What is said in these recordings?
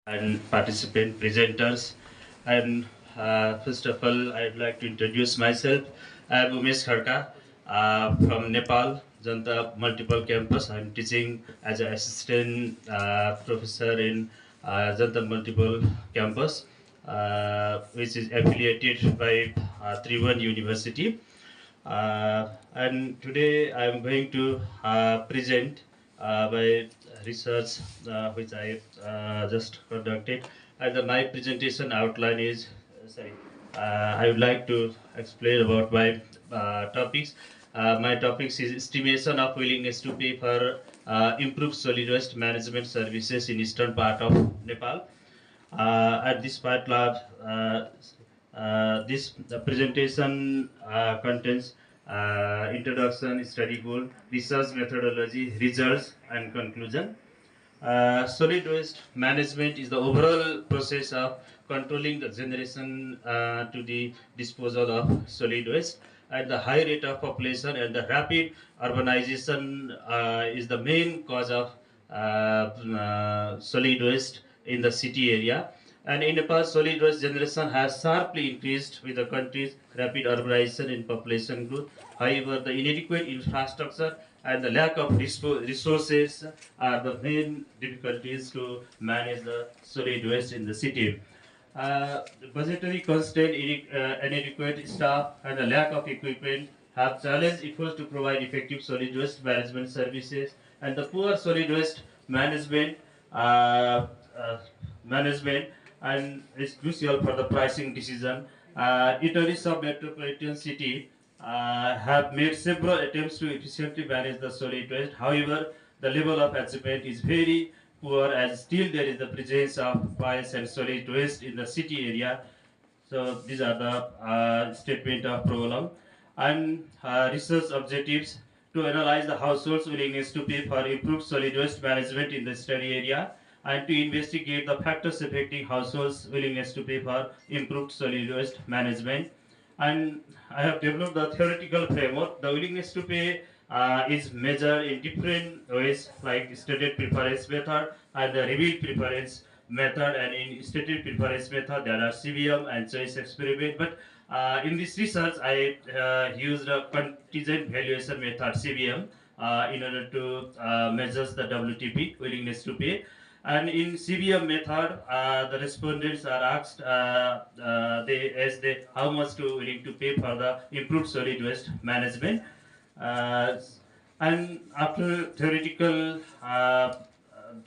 and participant presenters. And first of all, I'd like to introduce myself. I'm Umesh Kharka from Nepal, Janta Multiple Campus. I'm teaching as an assistant professor in Janta Multiple Campus, which is affiliated by Tribhuvan University. And today I'm going to present my research which I just conducted. And my presentation outline is, sorry, I would like to explain about my topics. My topics is estimation of willingness to pay for improved solid waste management services in eastern part of Nepal. At this part, this the presentation contains introduction, study goal, research methodology, results, and conclusion. Solid waste management is the overall process of controlling the generation to the disposal of solid waste. At the high rate of population and the rapid urbanization is the main cause of solid waste in the city area. And in Nepal, solid waste generation has sharply increased with the country's rapid urbanization and population growth. However, the inadequate infrastructure and the lack of resources are the main difficulties to manage the solid waste in the city. Budgetary constraint, inadequate staff, and the lack of equipment have challenged efforts to provide effective solid waste management services. And the poor solid waste management uh, uh, management and is crucial for the pricing decision. Itahari Sub-metropolitan city have made several attempts to efficiently manage the solid waste. However, the level of achievement is very poor as still there is the presence of piles and solid waste in the city area. So these are the statement of problem. And research objectives to analyze the households' willingness to pay for improved solid waste management in the study area and to investigate the factors affecting households' willingness to pay for improved solid waste management. And I have developed the theoretical framework. The willingness to pay is measured in different ways, like stated preference method and the revealed preference method. And in stated preference method, there are CVM and choice experiment. But in this research, I used a contingent valuation method (CVM) in order to measure the WTP, willingness to pay. And in CVM method, the respondents are asked they how much to willing to pay for the improved solid waste management. Uh, and after theoretical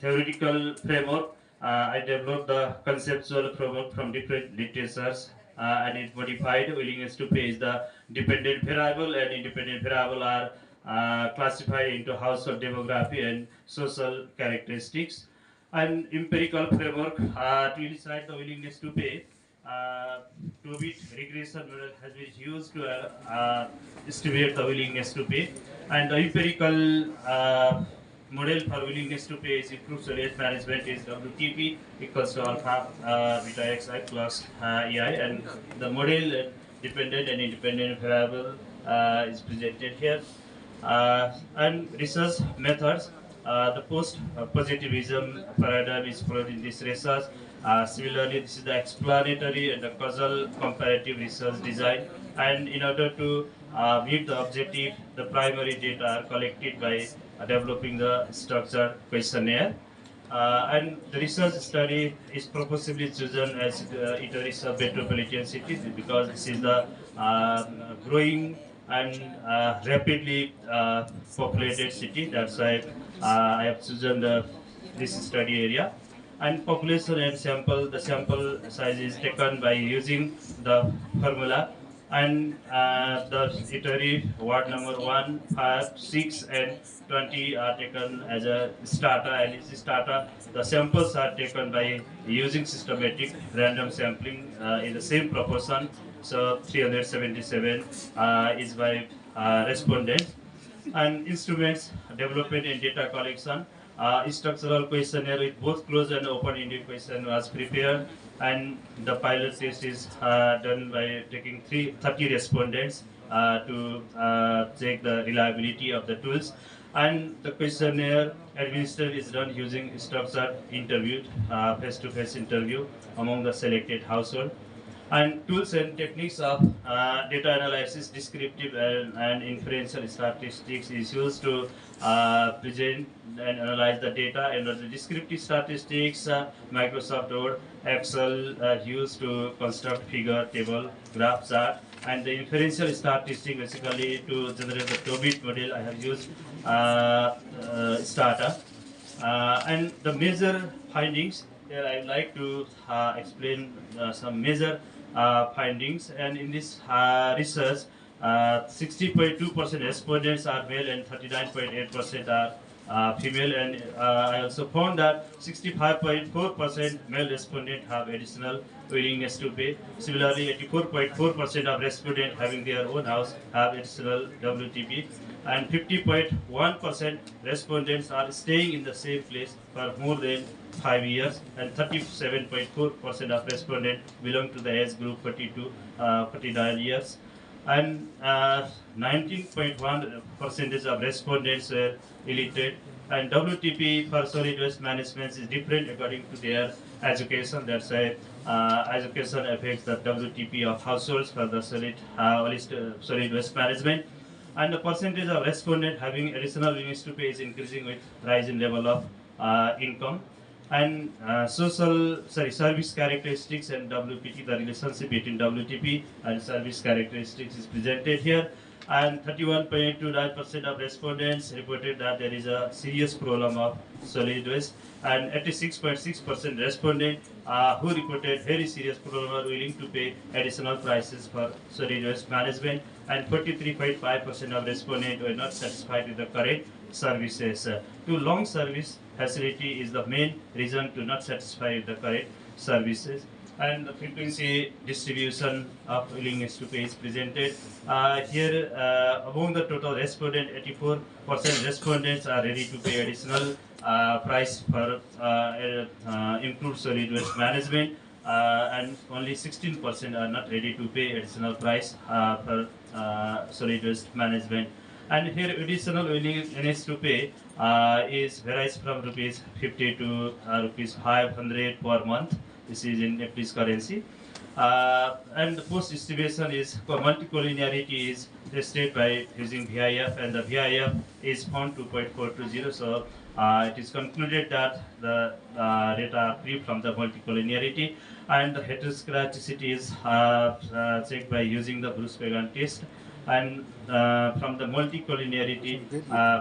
framework, I developed the conceptual framework from different literatures, and it modified willingness to pay is the dependent variable, and independent variable are classified into household demography and social characteristics. And empirical framework to decide the willingness to pay. Uh, two-bit regression model has been used to estimate the willingness to pay, and the empirical model for willingness to pay is improved solid management is WTP equals to alpha beta xi plus EI, and the model dependent and independent variable is presented here. And research methods. The post-positivism paradigm is followed in this research. Similarly, this is the explanatory and the causal comparative research design. And in order to meet the objective, the primary data are collected by developing the structured questionnaire. And the research study is purposely chosen as Itahari Sub-metropolitan cities because this is the growing and rapidly populated city. That's why I have chosen this study area. And population and sample, the sample size is taken by using the formula, and the Itahari ward number 1, 5, 6 and 20 are taken as a strata, and in this strata the samples are taken by using systematic random sampling in the same proportion. So 377 is by respondents. And instruments, development and data collection. Structural questionnaire with both closed and open-ended question was prepared, and the pilot test is done by taking 30 respondents to check the reliability of the tools. And the questionnaire administered is done using structured interview, face-to-face interview among the selected household. And tools and techniques of data analysis, descriptive and inferential statistics is used to present and analyze the data. And the descriptive statistics, Microsoft Word, Excel used to construct figure, table, graph, chart. And the inferential statistics basically to generate the Tobit model, I have used Stata. And the major findings, here I would like to explain some major findings. And in this research, 60.2% respondents are male and 39.8% are female. And I also found that 65.4% male respondents have additional willingness to pay. Similarly, 84.4% of respondents having their own house have additional WTP. And 50.1% respondents are staying in the same place for more than 5 years, and 37.4% of respondents belong to the age group 40 to 49 years, and 19.1% of respondents were illiterate. And WTP for solid waste management is different according to their education. That's why education affects the WTP of households for the solid waste management. And the percentage of respondents having additional willingness to pay is increasing with rise in level of income. And service characteristics and WPT, the relationship between WTP and service characteristics is presented here. And 31.29% of respondents reported that there is a serious problem of solid waste, and 86.6% respondent who reported very serious problem are willing to pay additional prices for solid waste management, and 43.5% of respondents were not satisfied with the current services. Too long service facility is the main reason to not satisfy with the current services. And the frequency distribution of willingness to pay is presented. Here, among the total respondents, 84% respondents are ready to pay additional price for improved solid waste management, and only 16% are not ready to pay additional price for solid waste management. And here, additional willingness to pay is varies from rupees 50 to rupees 500 per month. This is in Nepalese currency. And the post-estimation is multicollinearity is tested by using VIF, and the VIF is found 2.420. So it is concluded that the data are free from the multicollinearity, and the heteroscedasticity is checked by using the Bruce-Pagan test. And from the multicollinearity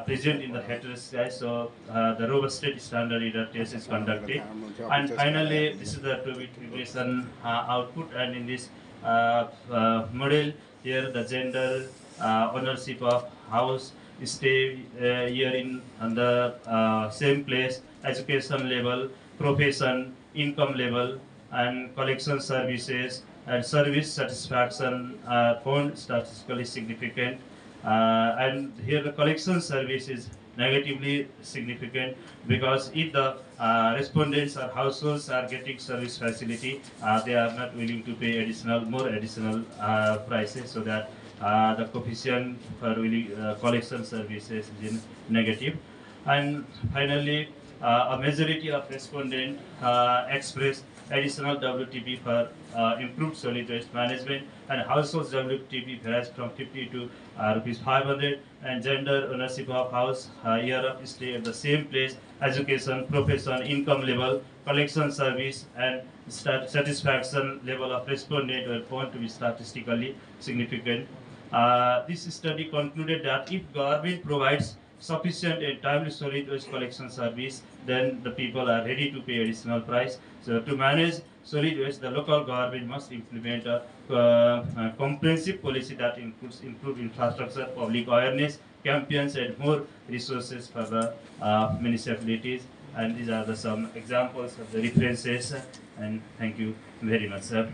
present in the heteroscedasticity, so the robust state standard error test is conducted. And finally, this is the Tobit regression output. And in this model, here the gender, ownership of house, stay here in on the same place, education level, profession, income level, and collection services and service satisfaction are found statistically significant. And here the collection service is negatively significant, because if the respondents or households are getting service facility, they are not willing to pay more additional prices, so that the coefficient for collection services is in negative. And finally, a majority of respondents expressed additional WTP for improved solid waste management, and households WTP varies from 50 to rupees 500, and gender, ownership of house, year of stay at the same place, education, profession, income level, collection service, and satisfaction level of respondent were found to be statistically significant. This study concluded that if government provides sufficient and timely solid waste collection service, then the people are ready to pay additional price. So to manage solid waste, the local government must implement a comprehensive policy that includes improved infrastructure, public awareness, campaigns, and more resources for the municipalities. And these are some examples of the references. And thank you very much, sir.